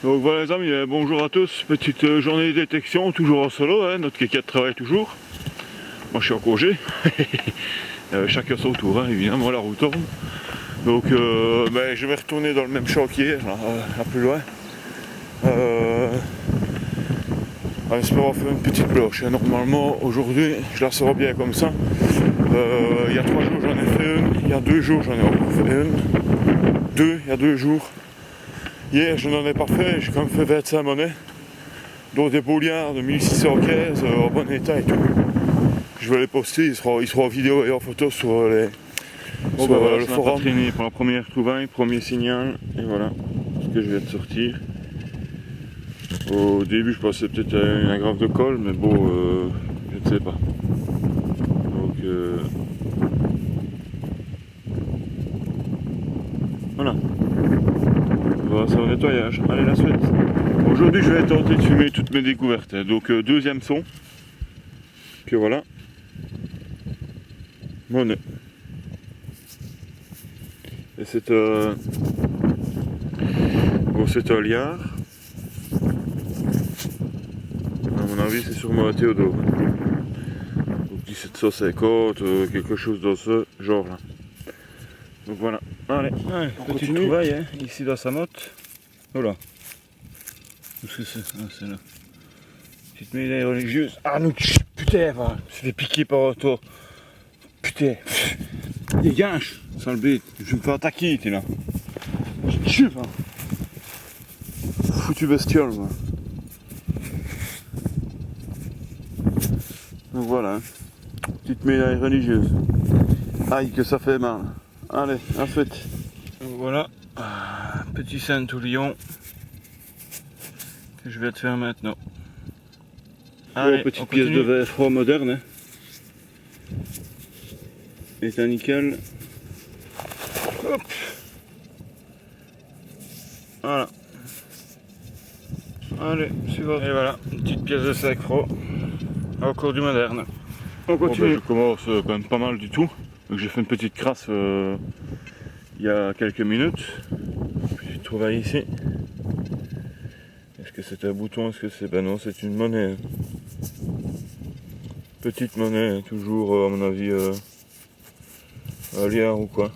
Donc voilà les amis, bonjour à tous, petite journée de détection, toujours en solo, hein, notre kéké travaille toujours. Moi je suis en congé, chacun son tour, hein, évidemment la roue tourne. Donc je vais retourner dans le même champ qu'hier, là plus loin. En espérant faire une petite bloche. Normalement aujourd'hui je la sors bien comme ça. Il y a 3 jours j'en ai fait une, il y a 2 jours j'en ai encore fait une. Il y a 2 jours. Hier je n'en ai pas fait, j'ai quand même fait 25 monnaies, dont des bouliards de 1615 en bon état et tout. Je vais les poster, ils seront en vidéo et en photo sur le forum. Traîné pour la première trouvaille, premier signal, et voilà ce que je viens de sortir. Au début je pensais peut-être à une agrafe de colle, mais bon, je ne sais pas. Donc voilà. Voilà, c'est au nettoyage. Allez, la suite. Aujourd'hui, je vais tenter de filmer toutes mes découvertes. Donc, deuxième son. Que voilà. Monnaie. Et c'est bon, c'est un liard. À mon avis, c'est sûrement Théodore. Donc 1750, quelque chose dans ce genre-là. Donc voilà. Allez, petite trouvaille, hein, ici dans sa motte. Voilà. Qu'est-ce que c'est? Ah, c'est là. Petite médaille religieuse. Ah non, putain, va. Je suis fait piquer par toi. Putain. Dégage, sale bête. Je vais me fais attaquer, t'es là. Je tue, va. Foutu bestiole, moi. Donc voilà. Hein. Petite médaille religieuse. Aïe, que ça fait mal. Allez, à suite. Donc voilà. Petit Saint-Toulion. Que je vais te faire maintenant. Allez, petite pièce de verre froid moderne. Hein. État nickel. Hop. Voilà. Allez, suivant. Et voilà, une petite pièce de sac froid. Encore du moderne. On continue. Bon, je commence quand même pas mal du tout. J'ai fait une petite crasse il y a quelques minutes. Puis je trouve ici. Est-ce que c'est un bouton? Est-ce que c'est... Ben non, c'est une monnaie. Petite monnaie, toujours à mon avis un liard ou quoi.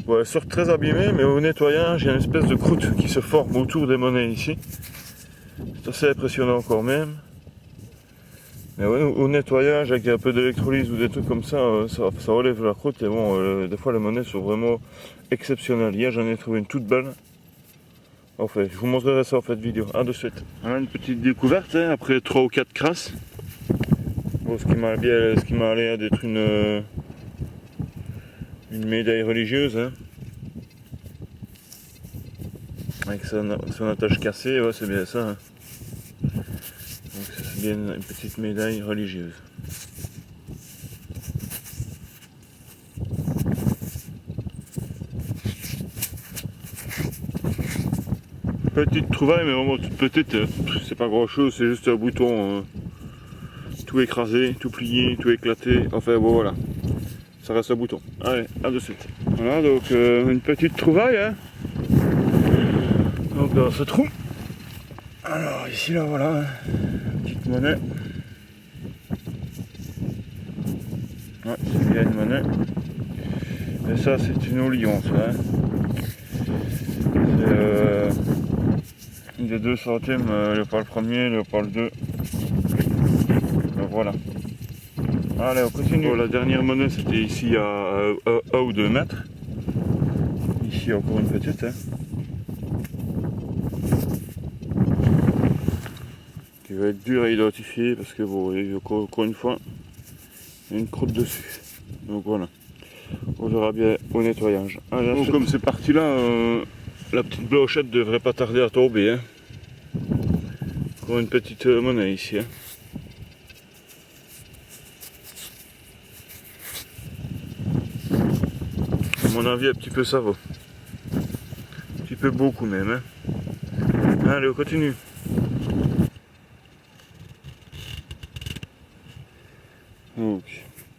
Ouais, elle sort très abîmée, mais au nettoyage, il y a une espèce de croûte qui se forme autour des monnaies ici. C'est assez impressionnant encore même. Mais ouais, au nettoyage, avec un peu d'électrolyse ou des trucs comme ça, ça relève la croûte. Et bon, des fois les monnaies sont vraiment exceptionnelles. Hier, j'en ai trouvé une toute belle. Enfin, je vous montrerai ça en fait vidéo. À de suite. Voilà une petite découverte, hein, après 3 ou 4 crasses. Bon, ce qui m'a l'air d'être une médaille religieuse. Hein. Avec son attache cassée, ouais, c'est bien ça. Hein. Donc c'est bien une petite médaille religieuse. Petite trouvaille, mais vraiment toute petite, c'est pas grand chose, c'est juste un bouton tout écrasé, tout plié, tout éclaté, enfin bon voilà, ça reste un bouton. Allez, à de suite. Voilà, donc une petite trouvaille, hein. Donc dans ce trou, alors ici là voilà, petite monnaie. Ouais, c'est bien une monnaie. Et ça c'est une olion, ça. Hein. C'est des 2 centimes, Léopold 1er, Léopold 2. Donc voilà. Allez, on continue. Bon, la dernière monnaie c'était ici à 1 ou 2 mètres. Ici encore une petite. Hein. Qui va être dur à identifier parce que bon, il y a encore une fois une croûte dessus. Donc voilà. On verra bien au nettoyage. Allez, bon, comme c'est parti là, la petite blochette devrait pas tarder à tomber. Hein. Encore une petite monnaie ici. Hein. À mon avis, un petit peu ça va. Un petit peu beaucoup même. Hein. Allez, on continue. Donc,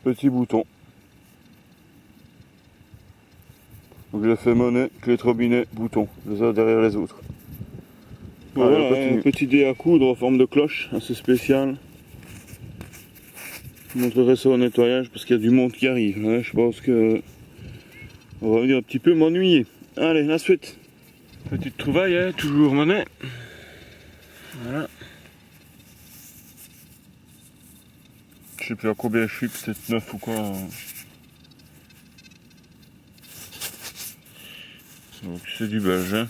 petit bouton. Donc j'ai fait monnaie, clé de robinet, bouton, les uns derrière les autres. Voilà, un petit dé à coudre en forme de cloche, assez spécial. Je vous montrerai ça au nettoyage parce qu'il y a du monde qui arrive. Hein. Je pense que on va venir un petit peu m'ennuyer. Allez, la suite. Petite trouvaille, hein, toujours monnaie. Voilà. Je sais plus à combien je suis, peut-être 9 ou quoi. Donc c'est du belge, hein.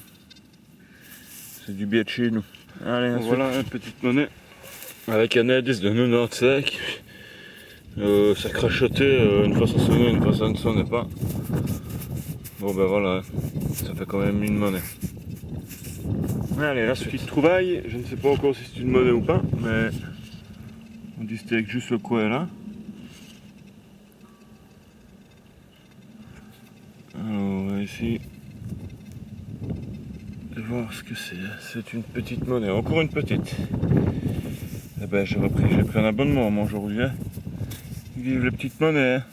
C'est du bien de chez nous. Allez, voilà une petite monnaie avec un indice de 95. Ça crachotait, une fois ça sonnait, une fois ça ne sonnait pas. Bon ben voilà, ça fait quand même une monnaie. Allez, la petite trouvaille, je ne sais pas encore si c'est une monnaie ou pas, mais on distingue juste le coin là. Alors on va essayer de voir ce que c'est. C'est une petite monnaie, encore une petite. Eh ben j'ai pris un abonnement moi aujourd'hui. Hein. Vive les petites monnaies. Hein.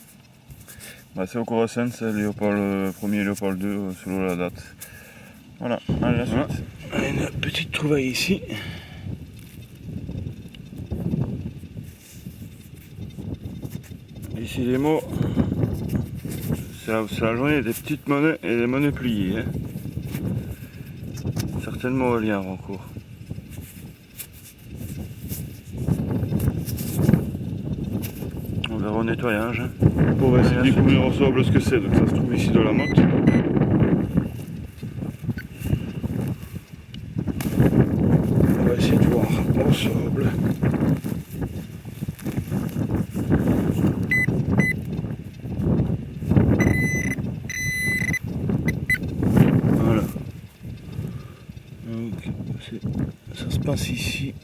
Bah, c'est encore récent, c'est Léopold 1er, Léopold 2 selon la date. Voilà, allez la suite. Voilà. Une petite trouvaille ici. Ici les mots. C'est la journée des petites monnaies et des monnaies pliées. Hein. Certainement au lien en cours. On verra au nettoyage. Hein. On va essayer de découvrir ensemble ce que c'est. Donc ça se trouve ici dans la motte. On va essayer de voir ensemble. Voilà. Donc ça se passe ici.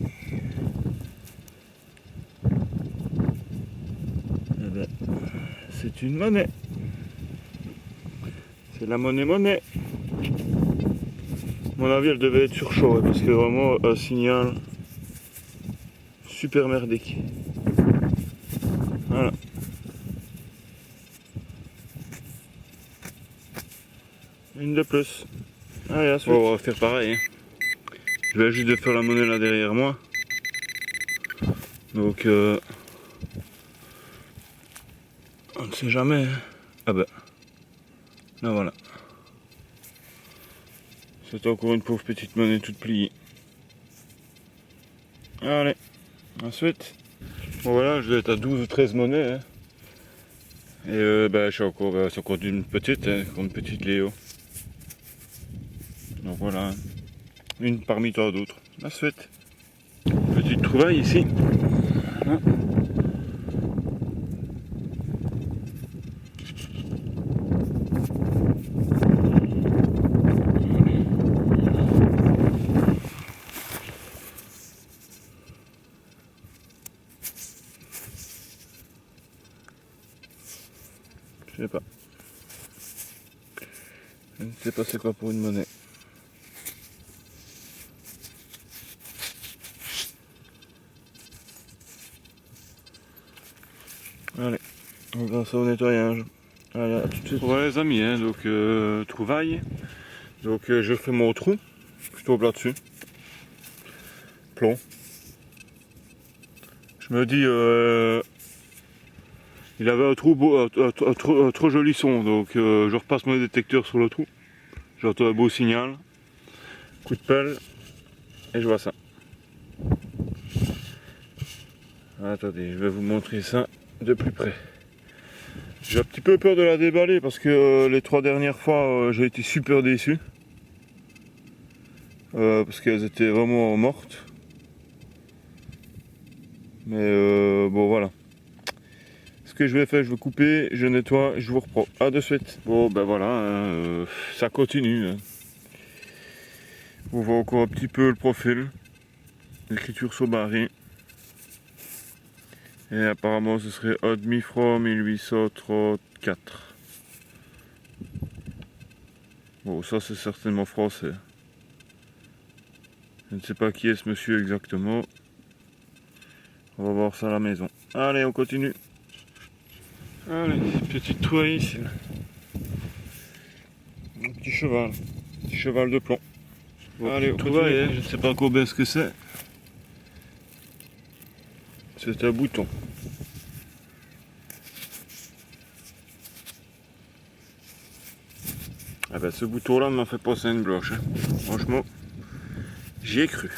C'est une monnaie. C'est la monnaie. À mon avis, elle devait être sur chaud, parce que vraiment un signal super merdique. Voilà. Une de plus. Allez, à suite. On va faire pareil. Hein. Je vais juste de faire la monnaie là derrière moi. Donc, on ne sait jamais. Hein. Ah ben. Là voilà. C'est encore une pauvre petite monnaie toute pliée. Allez, ensuite. Bon voilà, je dois être à 12 ou 13 monnaies. Hein. Et je suis encore, c'est encore une petite, hein, une petite Léo. Donc voilà, hein. Une parmi tant d'autres. Ensuite, petite trouvaille ici. Voilà. Je sais pas. Je ne sais pas c'est quoi pour une monnaie. Allez, on va ça au nettoyage. Allez, à tout de suite. Voilà les amis, hein, donc trouvaille. Donc je fais mon trou, plutôt là-dessus. Plomb. Je me dis, il avait un trou beau, un trop joli son, donc je repasse mon détecteur sur le trou. J'entends un beau signal, coup de pelle, et je vois ça. Attendez, je vais vous montrer ça de plus près. J'ai un petit peu peur de la déballer parce que les 3 dernières fois j'ai été super déçu. Parce qu'elles étaient vraiment mortes. Mais bon voilà. Ce que je vais faire, je vais couper, je nettoie, je vous reprends. À de suite. Bon ben voilà, hein, ça continue. Hein. On voit encore un petit peu le profil. L'écriture Sobari. Et apparemment ce serait Admifro 1834. Bon ça c'est certainement français. Je ne sais pas qui est ce monsieur exactement. On va voir ça à la maison. Allez, on continue. Allez, petite trouvaille ici. Un petit cheval de plomb. Allez, tu vois, je ne sais pas combien ce que c'est. C'est un bouton. Ah ben, ce bouton-là m'a fait passer une blanche. Hein. Franchement, j'y ai cru.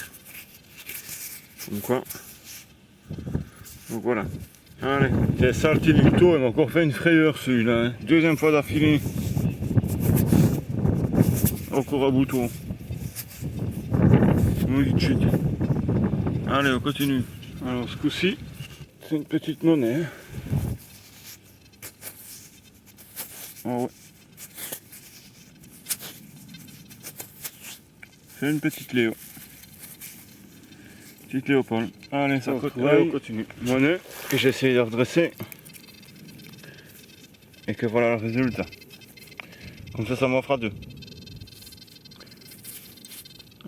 Comme quoi. Donc voilà. Allez, c'est ça le petit bouton, il m'a encore fait une frayeur celui-là. Hein. Deuxième fois d'affilée. Encore un bouton. Maudite chute. Allez, on continue. Alors ce coup-ci, c'est une petite monnaie. Oh ouais. C'est une petite Léo. Petite Léopold. Allez, ça on continue. Monnaie que j'ai essayé de redresser. Et que voilà le résultat. Comme ça m'en fera deux.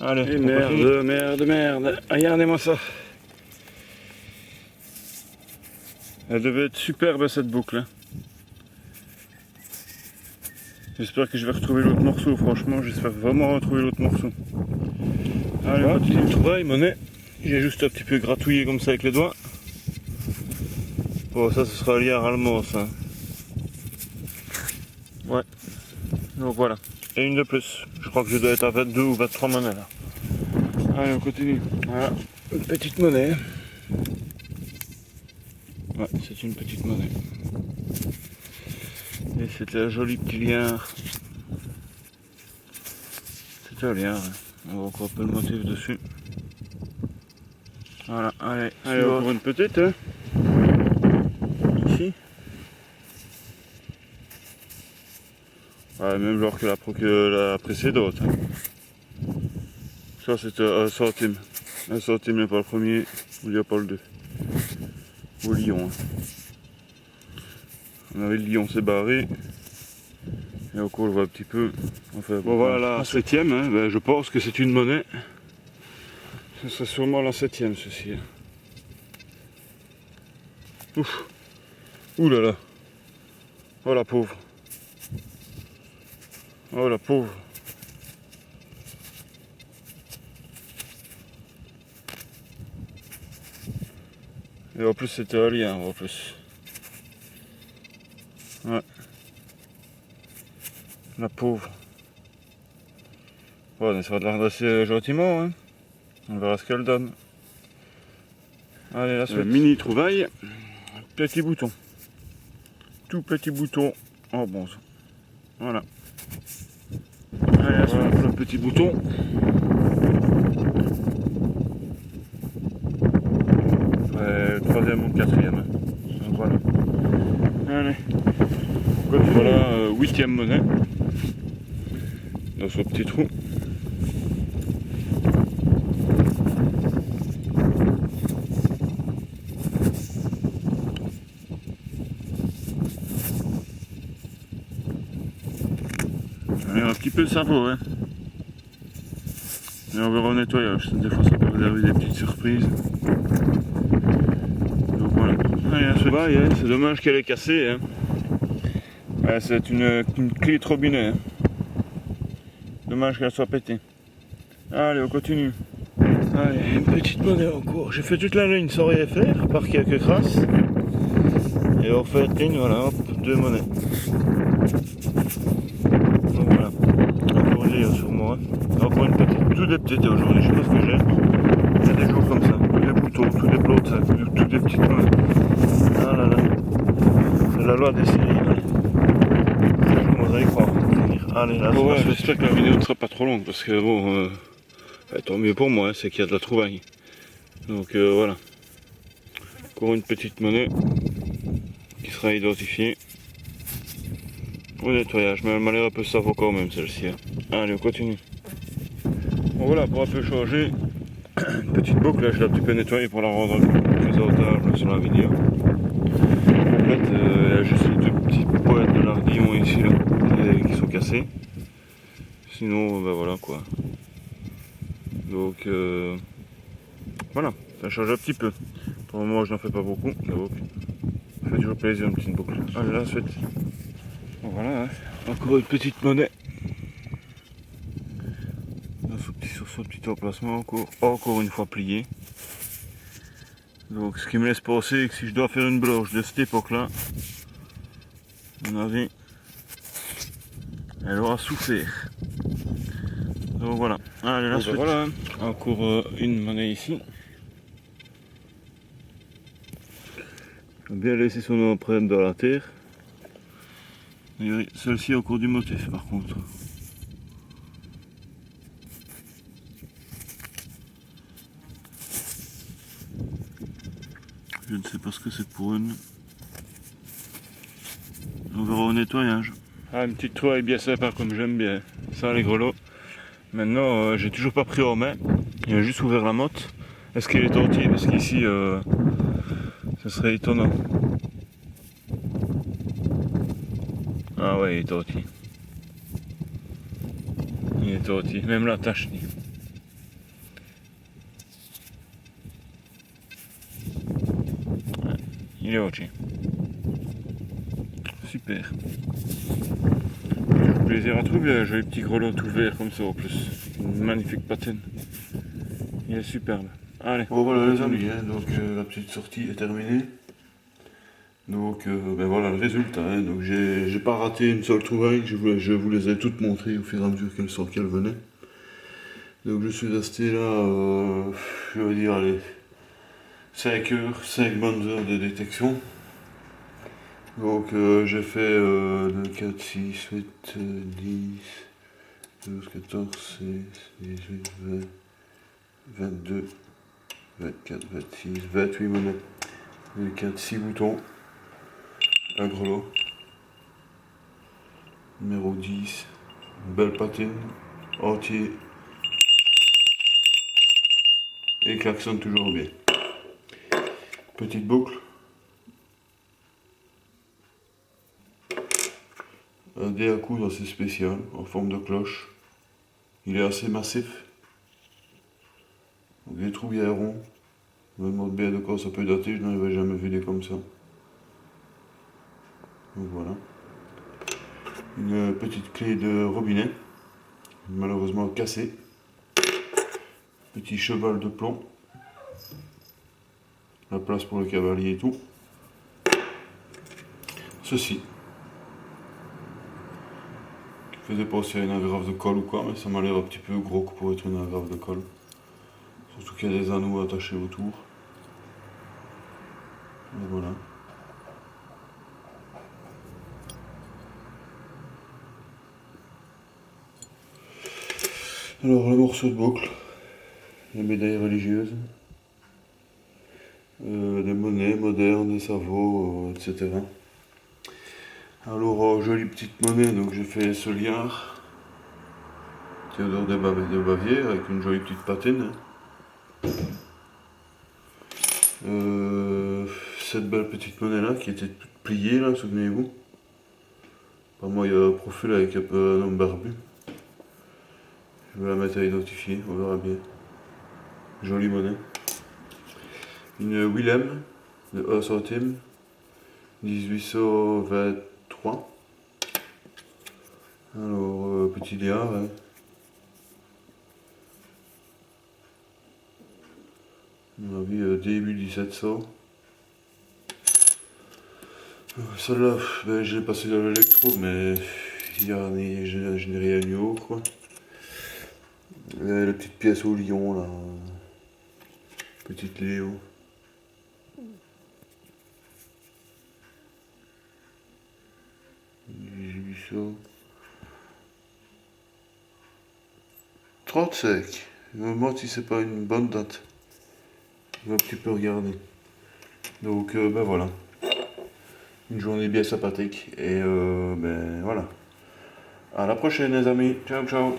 Allez, et merde. Regardez-moi ça. Elle devait être superbe cette boucle. Hein. J'espère que je vais retrouver l'autre morceau. Franchement, j'espère vraiment retrouver l'autre morceau. Allez, on continue le travail, monnaie. J'ai juste un petit peu gratouillé comme ça avec les doigts. Bon, ça, ce sera lié à allemand, ça. Ouais. Donc voilà. Et une de plus. Je crois que je dois être à 22 ou 23 monnaies là. Allez, on continue. Voilà. Une petite monnaie. Ouais, c'est une petite monnaie. Et c'était un joli petit liard. C'est un liard. Hein. On voit encore un peu le motif dessus. Voilà, allez encore une petite. Hein. Ici. Ouais, même genre que la précédente. Hein. Ça c'était un centime. Un centime n'est pas le premier, ou il n'y a pas le deux. Au lion. Hein. On avait le lion s'est barré. Et encore on le voit un petit peu. Enfin, bon voilà la septième, hein. Ben, je pense que c'est une monnaie. Ce serait sûrement la septième ceci. Ouf. Ouh là là. Oh la pauvre. Oh la pauvre. Et en plus c'était un lien en plus. Ouais. La pauvre. Bon, on essaiera de la redresser gentiment. Hein. On verra ce qu'elle donne. Allez, la suite. Mini trouvaille. Petit bouton. Tout petit bouton en bronze. Voilà. Allez, la suite. Voilà, le petit bouton. Le troisième ou le quatrième. Donc voilà. Allez. Voilà, huitième monnaie. Dans ce petit trou. Allez, un petit peu le cerveau, hein. Et on verra au nettoyage. Des fois, ça peut réserver des petites surprises. Donc voilà. Allez, la chevaille, hein. C'est dommage qu'elle est cassée. Hein. Ouais, c'est une clé de robinet. Hein. Dommage qu'elle soit pétée. Allez, on continue. Allez, une petite monnaie encore. J'ai fait toute la ligne sans rien faire, par quelques crasses. Et on fait une, voilà, hop, deux monnaies. Donc voilà. Encore une Léo sur moi. Encore une petite, tout des petites aujourd'hui, je sais pas ce que j'ai. Il y a des jours comme ça, tous des boutons, tous des plots, tous des petites monnaies. Ah là là. C'est la loi des séries. Je commence à y croire. Allez, là, ouais, j'espère que la vidéo ne sera pas trop longue parce que bon, tant mieux pour moi, hein, c'est qu'il y a de la trouvaille. Donc voilà. Encore une petite monnaie qui sera identifiée au nettoyage, mais elle m'a l'air un peu savon quand même celle-ci. Hein. Allez, on continue. Bon, voilà, pour un peu changer, une petite boucle, là, je l'ai un petit peu nettoyée pour la rendre présentable sur la vidéo. En fait, il y a juste les deux petites pointes de l'ardillon ici là, qui sont cassées. Sinon, ben voilà quoi. Donc, voilà, ça change un petit peu. Pour le moment, je n'en fais pas beaucoup, j'avoue. Ça fait toujours plaisir une petite boucle. Allez, la suite. Bon, voilà, hein. Encore une petite monnaie. Dans ce petit sur le petit emplacement, encore une fois plié. Donc ce qui me laisse penser que si je dois faire une broche de cette époque-là, à mon avis, elle aura souffert. Donc voilà. Allez, la suite. Voilà, encore une monnaie ici. Bien laisser son empreinte dans la terre. Celle-ci a encore du motif par contre. Je ne sais pas ce que c'est pour une. On verra au nettoyage. Ah, une petite trouvaille bien sympa comme j'aime bien. Ça les grelots. Maintenant j'ai toujours pas pris en main. Il a juste ouvert la motte. Est-ce qu'il est entier? Parce qu'ici ce serait étonnant. Ah ouais, il est entier. Il est entier. Même la tâche. Il est entier. Super. Toujours plaisir à trouver un joli petit grelot tout vert comme ça en plus. Une magnifique patine. Il est superbe. Allez. Bon voilà les amis, hein, donc la petite sortie est terminée. Donc ben voilà le résultat. Hein, donc j'ai pas raté une seule trouvaille, je vous les ai toutes montrées au fur et à mesure qu'elles venaient. Donc je suis resté là, je vais dire allez, 5 heures, 5 bonnes heures de détection. Donc j'ai fait 2, 4, 6, 8, 10, 12, 14, 16, 18, 20, 22, 24, 26, 28 monnaies. 4, 6 boutons. Un grelot. Numéro 10. Belle patine. Entier. Et klaxonne toujours bien. Petite boucle. Un dé à coudre assez spécial, en forme de cloche. Il est assez massif. Donc des trous bien ronds. Je me demande bien de quoi ça peut dater, je n'en avais jamais vu des comme ça. Donc voilà. Une petite clé de robinet, malheureusement cassée. Petit cheval de plomb. La place pour le cavalier et tout. Ceci. Qui faisait penser à une agrafe de colle ou quoi, mais ça m'a l'air un petit peu gros pour être une agrafe de colle. Surtout qu'il y a des anneaux attachés autour. Et voilà. Alors le morceau de boucle, les médailles religieuses, des monnaies modernes, des sabots, etc. Alors jolie petite monnaie, donc j'ai fait ce liard, Théodore de Bavière, avec une jolie petite patine. Cette belle petite monnaie là qui était toute pliée là, souvenez-vous. Par moi il y a un profil avec un peu un homme barbu. Je vais la mettre à identifier, on verra bien. Jolie monnaie. Une Willem de 1 centime, 1823. Alors, petit liard. Hein. À mon avis, début 1700. Celle-là, ben, je l'ai passé dans l'électro, mais je n'ai rien eu haut, quoi. La petite pièce au lion, là. Petite Léo. J'ai vu ça. 35. Je me demande si c'est pas une bonne date. Je vais un petit peu regarder. Donc, ben voilà. Une journée bien sympathique. Et ben voilà. À la prochaine les amis. Ciao ciao.